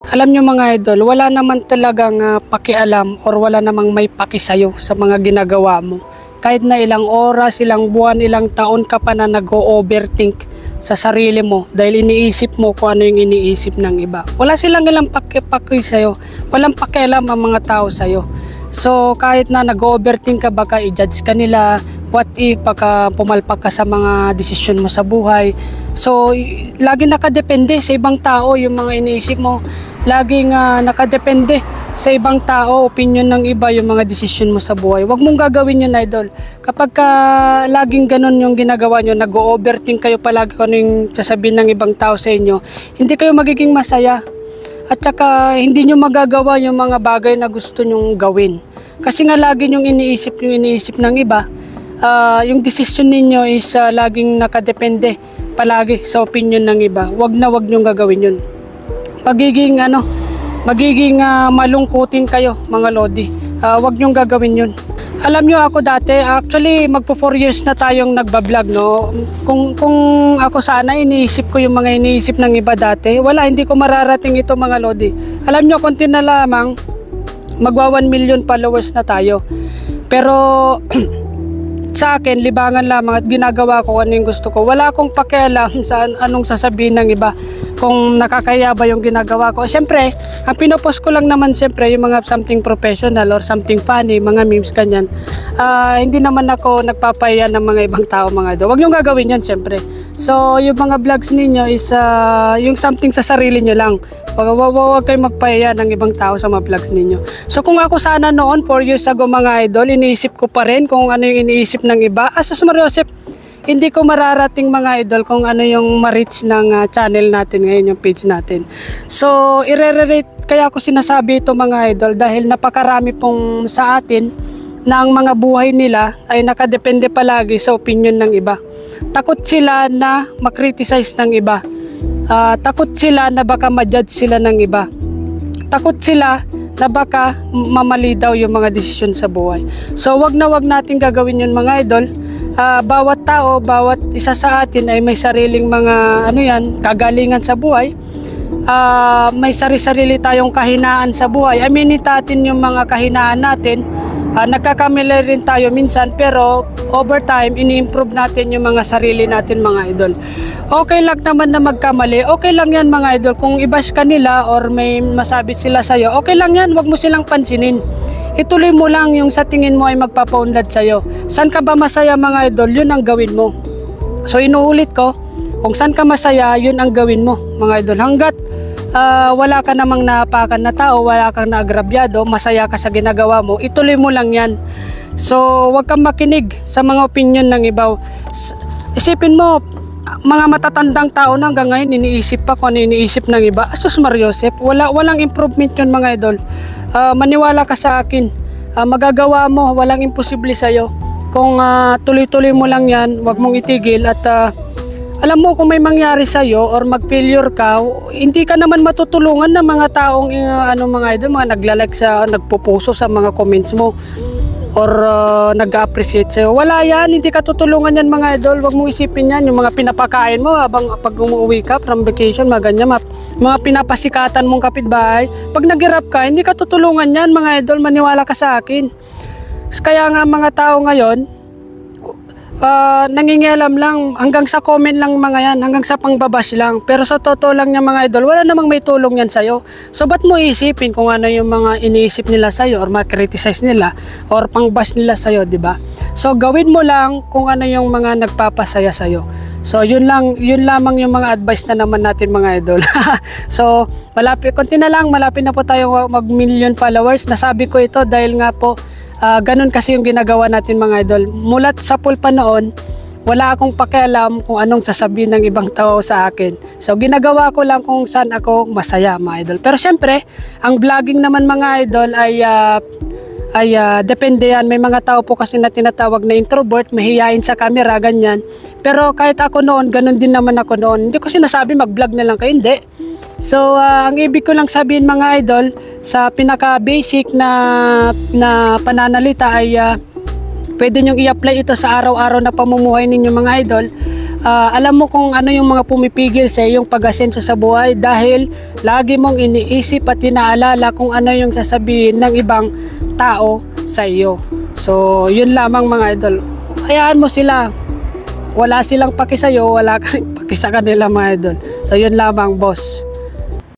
Alam nyo mga idol, wala naman talagang pakialam or wala namang may paki sa'yo sa mga ginagawa mo. Kahit na ilang oras, ilang buwan, ilang taon ka pa na nag-overthink sa sarili mo dahil iniisip mo kung ano yung iniisip ng iba. Wala silang ilang paki sa'yo, walang pakialam ang mga tao sa'yo. So kahit na nag-overthink ka, baka i-judge ka nila, what if baka pumalpak ka sa mga desisyon mo sa buhay. So lagi nakadepende sa ibang tao yung mga iniisip mo. Laging nakadepende sa ibang tao, opinion ng iba yung mga desisyon mo sa buhay. Huwag mong gagawin yun, idol. Kapag laging ganun yung ginagawa nyo, nag-overthink kayo palagi kung ano yung sasabihin ng ibang tao sa inyo, hindi kayo magiging masaya. At saka hindi nyo magagawa yung mga bagay na gusto nyong gawin. Kasi nga lagi nyong iniisip ng iba. Yung desisyon ninyo is laging nakadepende palagi sa opinion ng iba. Wag nyong gagawin yun. Magiging malungkutin kayo mga lodi. Wag nyong gagawin yun. Alam nyo ako dati, actually magpo 4 years na tayong nagbablog, no? Kung ako sana iniisip ko yung mga iniisip ng iba dati, wala, hindi ko mararating ito mga lodi. Alam nyo, konti na lamang magwa 1 million followers na tayo. Pero sa akin, libangan lamang at ginagawa ko ano yung gusto ko. Wala akong pakialam sa anong sasabihin ng iba, kung nakakaya ba yung ginagawa ko. Siyempre, ang pinopost ko lang naman siyempre yung mga something professional or something funny, mga memes kanyan. Hindi naman ako nagpapaya ng mga ibang tao mga do. Huwag nyo gagawin yan siyempre. So, yung mga vlogs ninyo is yung something sa sarili nyo lang. Huwag kayo magpaya ng ibang tao sa mga vlogs ninyo. So, kung ako sana noon, 4 years ago mga idol, iniisip ko pa rin kung ano yung iniisip ng iba. Asus Mariosep, hindi ko mararating mga idol kung ano yung ma-reach ng channel natin ngayon, yung page natin. So, i-re-rate kaya ako sinasabi ito mga idol dahil napakarami pong sa atin na ang mga buhay nila ay nakadepende palagi sa opinion ng iba. Takot sila na makriticize ng iba. Takot sila na baka ma-judge sila ng iba. Takot sila na baka mamali daw yung mga desisyon sa buhay. So, wag natin gagawin yun mga idol. Bawat tao, bawat isa sa atin ay may sariling mga kagalingan sa buhay. May sarili-sarili tayong kahinaan sa buhay. Aminin natin yung mga kahinaan natin. Nagkakamali rin tayo minsan, pero over time ini-improve natin yung mga sarili natin mga idol. Okay lang naman na magkamali. Okay lang yan mga idol. Kung i-bash ka nila or may masabi sila sa'yo, okay lang yan. Wag mo silang pansinin. Ituloy mo lang yung sa tingin mo ay magpapaunlad sa'yo. Saan ka ba masaya mga idol? Yun ang gawin mo. So inuulit ko, kung saan ka masaya, yun ang gawin mo mga idol. Hanggat wala ka namang napakan na tao, wala kang naagrabyado, masaya ka sa ginagawa mo, ituloy mo lang yan. So wag kang makinig sa mga opinion ng iba. Isipin mo, mga matatandang tao na hanggang ngayon iniisip pa kung ano iniisip ng iba. Asus Mariosep, walang improvement yun mga idol. Maniwala ka sa akin, magagawa mo, walang imposible sa'yo. Kung tuloy-tuloy mo lang yan, wag mong itigil. At alam mo, kung may mangyari sa'yo or mag-failure ka, hindi ka naman matutulungan ng mga taong mga idol, mga naglalike nagpupuso sa mga comments mo or nag-appreciate sa'yo. Wala yan, hindi ka tutulungan yan mga idol. Wag mong isipin yan, yung mga pinapakain mo habang pag umuwi ka from vacation, mga ganyan, mga pinapasikatan mong kapitbahay. Pag nag-hirap ka, hindi ka tutulungan yan mga idol, maniwala ka sa akin. Kaya nga mga tao ngayon, nangingialam lang, hanggang sa comment lang mga yan, hanggang sa pangbabash lang. Pero sa totoo lang niya mga idol, wala namang may tulong yan sa'yo. So ba't mo isipin kung ano yung mga iniisip nila sa'yo or ma-criticize nila or pangbash nila sa'yo, di ba? So gawin mo lang kung ano yung mga nagpapasaya sa'yo. So yun lamang yung mga advice na naman natin mga idol. So konti na lang, malapit na po tayo mag-million followers. Nasabi ko ito dahil nga po ganun kasi yung ginagawa natin mga idol. Mulat sa pulpa noon, wala akong pakialam kung anong sasabihin ng ibang tao sa akin. So ginagawa ko lang kung saan ako masaya mga idol. Pero syempre, ang vlogging naman mga idol ay depende yan. May mga tao po kasi na tinatawag na introvert, mahihain sa camera, ganyan. Pero kahit ako noon, ganun din naman ako noon. Hindi ko sinasabi mag-vlog na lang kayo, hindi. So, ang ibig ko lang sabihin mga idol, sa pinaka-basic na pananalita ay pwede nyong i-apply ito sa araw-araw na pamumuhay ninyo mga idol. Alam mo kung ano yung mga pumipigil sa iyong pag-asenso sa buhay dahil lagi mong iniisip at inaalala kung ano yung sasabihin ng ibang tao sa iyo. So, yun lamang mga idol. Hayaan mo sila. Wala silang paki sa'yo, wala ka rin paki sa kanila mga idol. So, yun lamang boss.